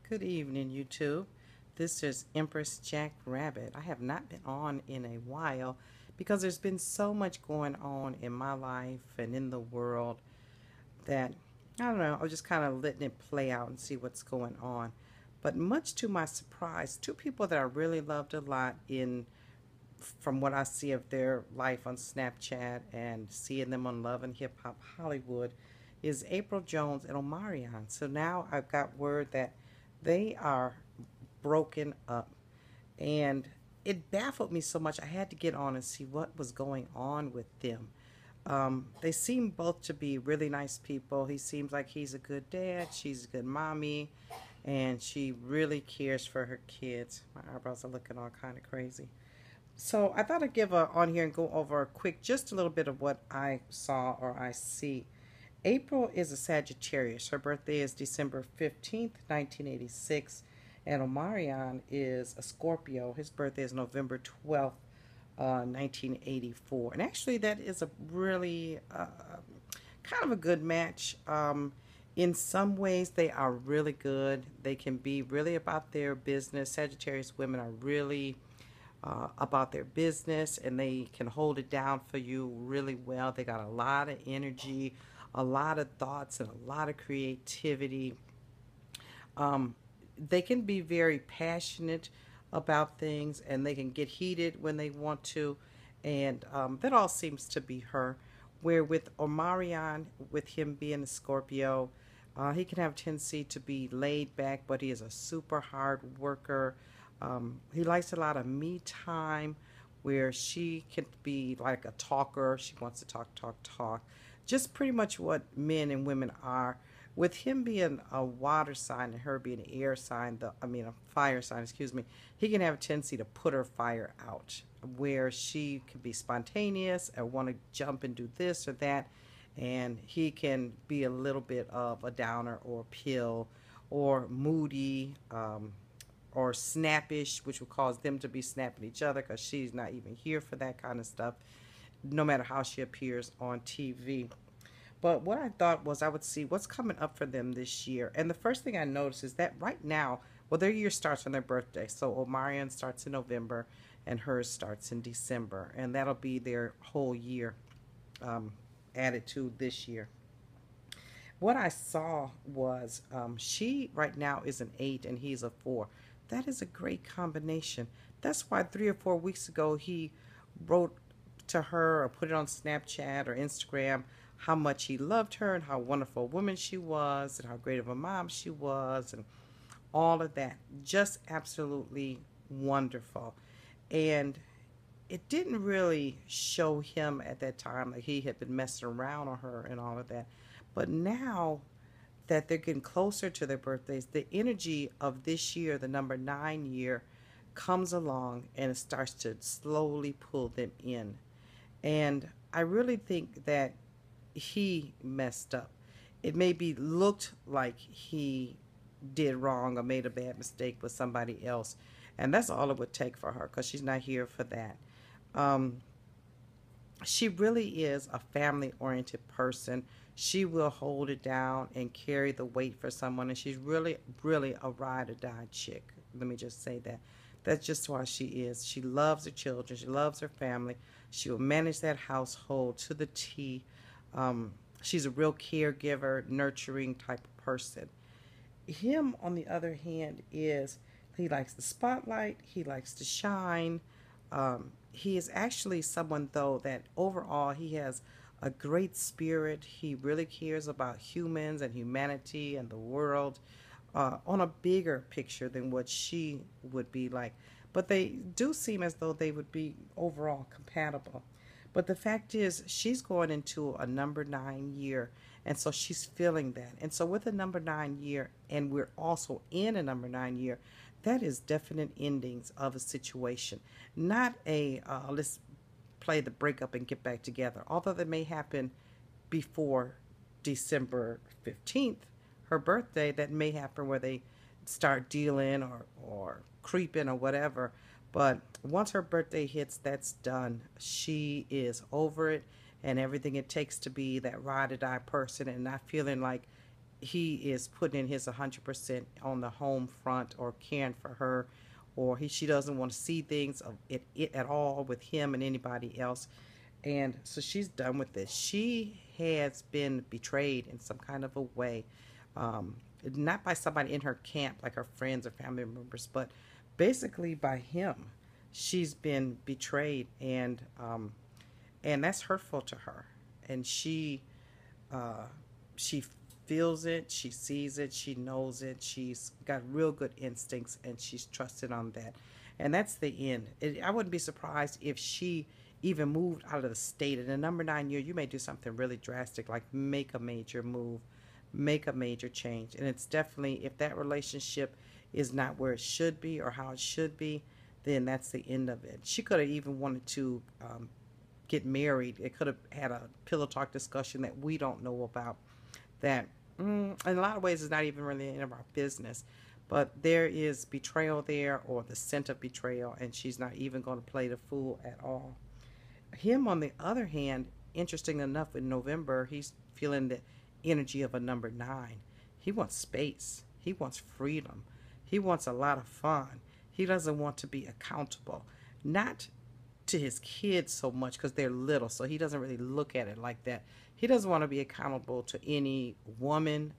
Good evening, YouTube. This is Empress Jack Rabbit. I have not been on in a while because there's been so much going on in my life and in the world that I don't know. I was just kind of letting it play out and see what's going on. But much to my surprise, two people that I really loved a lot in from what I see of their life on Snapchat and seeing them on Love and Hip Hop Hollywood is Apryl Jones and Omarion. So now I've got word that they are broken up. And it baffled me so much I had to get on and see what was going on with them. They seem both to be really nice people. He seems like he's a good dad, she's a good mommy, and she really cares for her kids. My eyebrows are looking all kind of crazy. So I thought I'd give on here and go over a quick, just a little bit of what I saw or I see. Apryl is a Sagittarius. Her birthday is December 15th, 1986. And Omarion is a Scorpio. His birthday is November 12th, 1984. And actually that is a really kind of a good match. In some ways they are really good. They can be really about their business. Sagittarius women are really about their business, and they can hold it down for you really well. They got a lot of energy, a lot of thoughts, and a lot of creativity. Um, they can be very passionate about things, and they can get heated when they want to, and that all seems to be her. Where with Omarion, with him being a Scorpio, he can have a tendency to be laid back, but he is a super hard worker. He likes a lot of me time where she can be like a talker. She wants to talk, talk, talk. Just pretty much what men and women are. With him being a water sign and her being an air sign, a fire sign, excuse me, he can have a tendency to put her fire out where she can be spontaneous or want to jump and do this or that. And he can be a little bit of a downer or pill or moody, or snappish, which will cause them to be snapping each other because she's not even here for that kind of stuff, no matter how she appears on TV. But what I thought was I would see what's coming up for them this year. And the first thing I noticed is that right now, well, their year starts on their birthday. So Omarion starts in November and hers starts in December. And that'll be their whole year added to this year. What I saw was she right now is an 8 and he's a 4. That is a great combination. That's why 3 or 4 weeks ago he wrote to her or put it on Snapchat or Instagram how much he loved her and how wonderful a woman she was and how great of a mom she was and all of that. Just absolutely wonderful. And it didn't really show him at that time like he had been messing around on her and all of that. But now that they're getting closer to their birthdays, the energy of this year, the number 9 year, comes along and it starts to slowly pull them in. And I really think that he messed up. It maybe looked like he did wrong or made a bad mistake with somebody else. And that's all it would take for her because she's not here for that. Um, she really is a family-oriented person. She will hold it down and carry the weight for someone, and she's really, really a ride-or-die chick. Let me just say that. That's just why she is. She loves her children. She loves her family. She will manage that household to the T. She's a real caregiver, nurturing type of person. Him, on the other hand, is he likes the spotlight. He likes to shine. He is actually someone, though, that overall he has a great spirit. He really cares about humans and humanity and the world on a bigger picture than what she would be like. But they do seem as though they would be overall compatible. But the fact is, she's going into a number 9 year, and so she's feeling that. And so with a number 9 year, and we're also in a number 9 year, that is definite endings of a situation. Not a let's play the breakup and get back together. Although that may happen before December 15th, her birthday, that may happen where they start dealing or creeping or whatever. But once her birthday hits, that's done. She is over it and everything it takes to be that ride or die person and not feeling like he is putting in his 100% on the home front or caring for her, or she doesn't want to see things of it at all with him and anybody else. And so she's done with this. She has been betrayed in some kind of a way, um, not by somebody in her camp, like her friends or family members, but basically by him. She's been betrayed, and that's hurtful to her. And uh, she feels it, she sees it, she knows it. She's got real good instincts, and she's trusted on that. And that's the end. I wouldn't be surprised if she even moved out of the state. In the number 9 year, you may do something really drastic, like make a major move, make a major change. And it's definitely, if that relationship is not where it should be or how it should be, then that's the end of it. She could have even wanted to get married. It could have had a pillow talk discussion that we don't know about. That, in a lot of ways, is not even really any of our business. But there is betrayal there, or the scent of betrayal, and she's not even going to play the fool at all. Him, on the other hand, interesting enough, in November, he's feeling the energy of a number 9. He wants space. He wants freedom. He wants a lot of fun. He doesn't want to be accountable. Not to his kids so much because they're little, so he doesn't really look at it like that. He doesn't want to be accountable to any woman,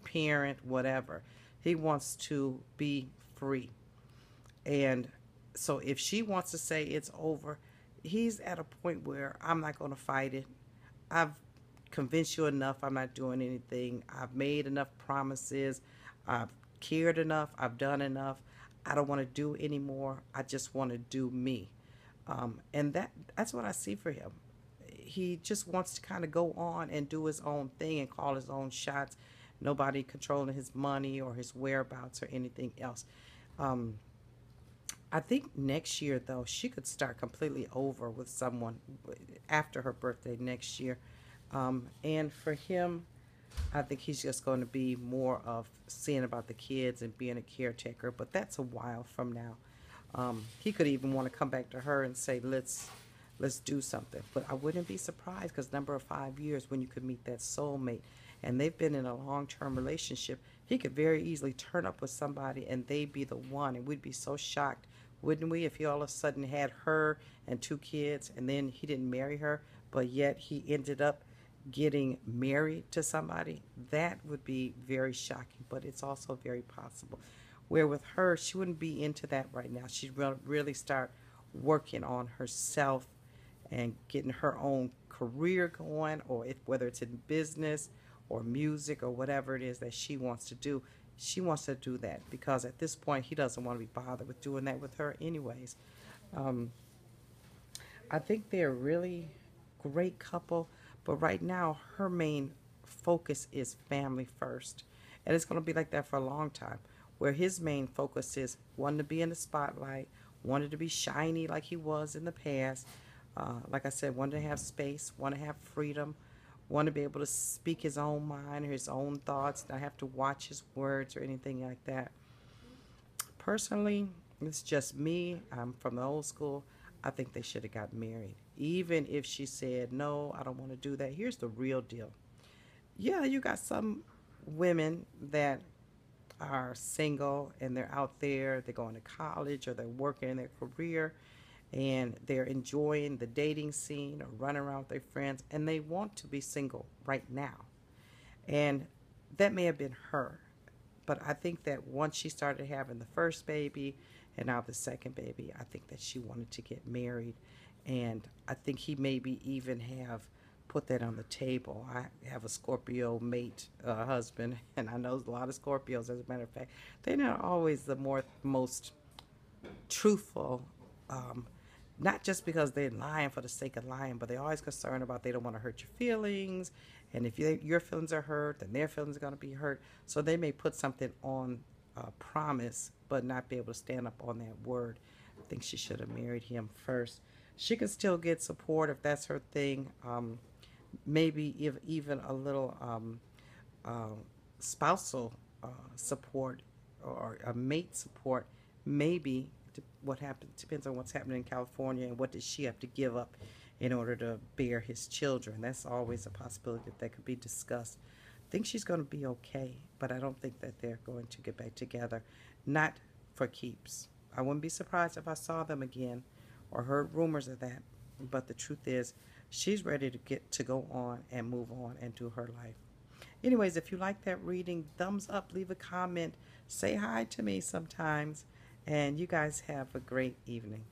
parent, whatever. He wants to be free. And so if she wants to say it's over, he's at a point where I'm not going to fight it. I've convinced you enough. I'm not doing anything. I've made enough promises. I've cared enough. I've done enough. I don't want to do anymore. I just want to do me. And that's what I see for him. He just wants to kind of go on and do his own thing and call his own shots. Nobody controlling his money or his whereabouts or anything else. I think next year, though, she could start completely over with someone after her birthday next year. And for him, I think he's just going to be more of seeing about the kids and being a caretaker, but that's a while from now. He could even want to come back to her and say, let's do something. But I wouldn't be surprised, because number of 5 years, when you could meet that soulmate, and they've been in a long-term relationship, he could very easily turn up with somebody and they be the one, and we'd be so shocked, wouldn't we, if he all of a sudden had her and 2 kids and then he didn't marry her, but yet he ended up getting married to somebody? That would be very shocking, but it's also very possible. Where with her, she wouldn't be into that right now. She'd really start working on herself and getting her own career going, or whether it's in business or music or whatever it is that she wants to do. She wants to do that, because at this point he doesn't want to be bothered with doing that with her anyways. I think they're a really great couple, but right now her main focus is family first. And it's going to be like that for a long time, where his main focus is wanting to be in the spotlight, wanted to be shiny like he was in the past. Like I said, wanted to have space, want to have freedom, want to be able to speak his own mind or his own thoughts, not have to watch his words or anything like that. Personally, it's just me. I'm from the old school. I think they should have got married. Even if she said, no, I don't want to do that. Here's the real deal. Yeah, you got some women that are single and they're out there, they're going to college or they're working in their career, and they're enjoying the dating scene or running around with their friends, and they want to be single right now. And that may have been her. But I think that once she started having the first baby and now the second baby, I think that she wanted to get married. And I think he maybe even have put that on the table. I have a Scorpio mate husband, and I know a lot of Scorpios, as a matter of fact. They're not always the most truthful, not just because they're lying for the sake of lying, but they're always concerned about they don't want to hurt your feelings. And if your feelings are hurt, then their feelings are going to be hurt. So they may put something on promise, but not be able to stand up on that word. I think she should have married him first. She can still get support if that's her thing. Maybe even a little spousal support or a mate support. Maybe what happens depends on what's happening in California and what does she have to give up in order to bear his children. That's always a possibility that could be discussed. think she's going to be okay, but I don't think that they're going to get back together. Not for keeps. I wouldn't be surprised if I saw them again or heard rumors of that. But the truth is, she's ready to get to go on and move on and do her life. Anyways, if you like that reading, thumbs up, leave a comment, say hi to me sometimes, and you guys have a great evening.